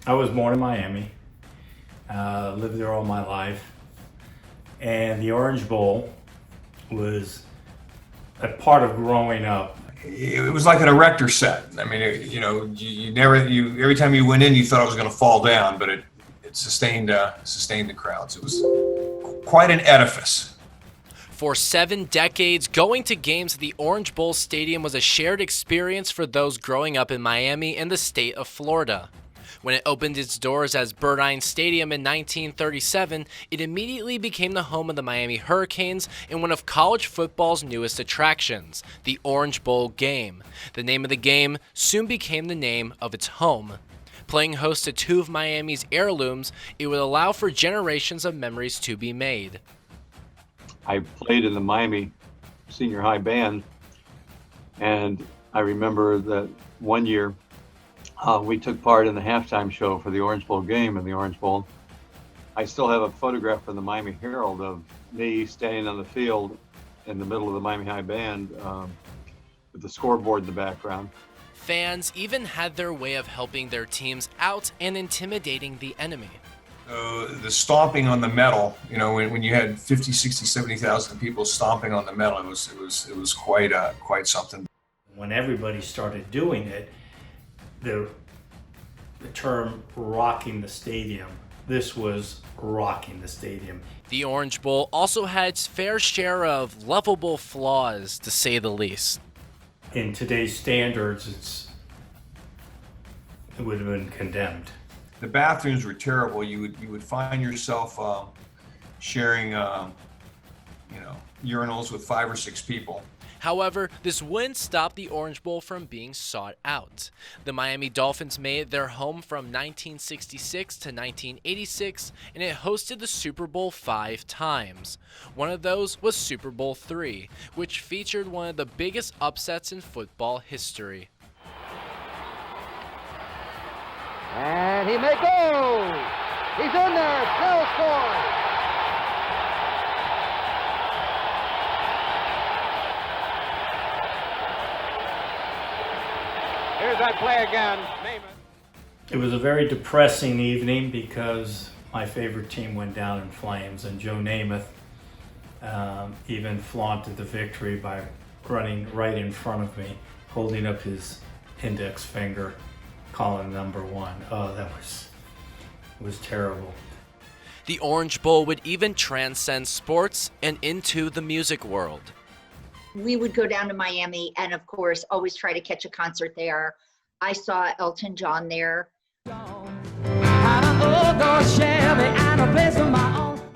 I was born in Miami, lived there all my life, and the Orange Bowl was a part of growing up. It was like an erector set. I mean, every time you went in, you thought it was going to fall down, but it sustained the crowds. It was quite an edifice. For 7 decades, going to games at the Orange Bowl Stadium was a shared experience for those growing up in Miami and the state of Florida. When it opened its doors as Burdine Stadium in 1937, it immediately became the home of the Miami Hurricanes and one of college football's newest attractions, the Orange Bowl game. The name of the game soon became the name of its home. Playing host to 2 of Miami's heirlooms, it would allow for generations of memories to be made. I played in the Miami senior high band, and I remember that one year we took part in the halftime show for the Orange Bowl game in the Orange Bowl. I still have a photograph from the Miami Herald of me standing on the field in the middle of the Miami High band with the scoreboard in the background. Fans even had their way of helping their teams out and intimidating the enemy. The stomping on the metal, when you had 50, 60, 70,000 people stomping on the metal, it was quite something. When everybody started doing it, the term rocking the stadium, this was rocking the stadium. The Orange Bowl also had its fair share of lovable flaws, to say the least. In today's standards, it would have been condemned. The bathrooms were terrible. You would find yourself sharing, urinals with 5 or 6 people. However, this wouldn't stop the Orange Bowl from being sought out. The Miami Dolphins made it their home from 1966 to 1986, and it hosted the Super Bowl 5 times. One of those was Super Bowl III, which featured one of the biggest upsets in football history. And he may go! He's in there! Snell scores! Here's that play again. Name it. It was a very depressing evening because my favorite team went down in flames, and Joe Namath even flaunted the victory by running right in front of me, holding up his index finger, calling number 1. Oh, it was terrible. The Orange Bowl would even transcend sports and into the music world. We would go down to Miami and, of course, always try to catch a concert there. I saw Elton John there.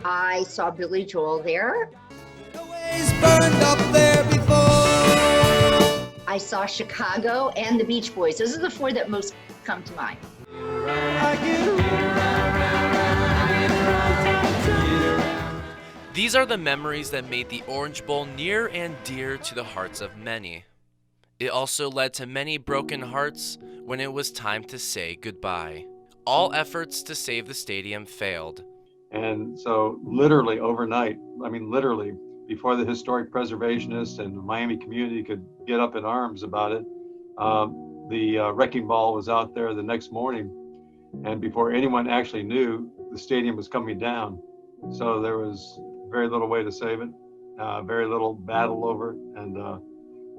I saw Billy Joel there. I saw Chicago and the Beach Boys. Those are the 4 that most come to mind. These are the memories that made the Orange Bowl near and dear to the hearts of many. It also led to many broken hearts when it was time to say goodbye. All efforts to save the stadium failed. And so literally overnight, literally before the historic preservationists and the Miami community could get up in arms about it, the wrecking ball was out there the next morning. And before anyone actually knew, the stadium was coming down. So there was very little way to save it, very little battle over it. And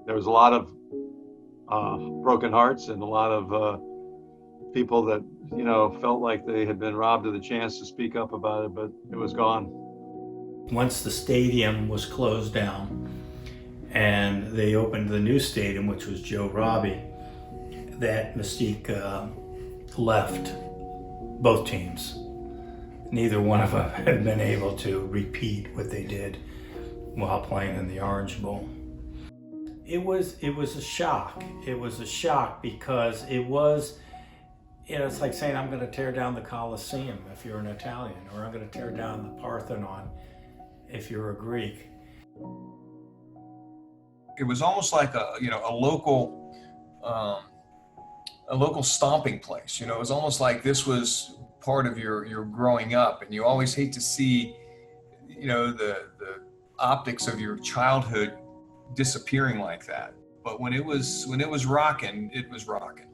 there was a lot of broken hearts and a lot of people that, felt like they had been robbed of the chance to speak up about it, but it was gone. Once the stadium was closed down and they opened the new stadium, which was Joe Robbie, that mystique left both teams. Neither one of them had been able to repeat what they did while playing in the Orange Bowl. It was a shock. It was a shock because it was, it's like saying I'm going to tear down the Colosseum if you're an Italian, or I'm going to tear down the Parthenon if you're a Greek. It was almost like a local stomping place. It was almost like this was part of your growing up, and you always hate to see, the optics of your childhood disappearing like that. But when it was rocking, it was rocking.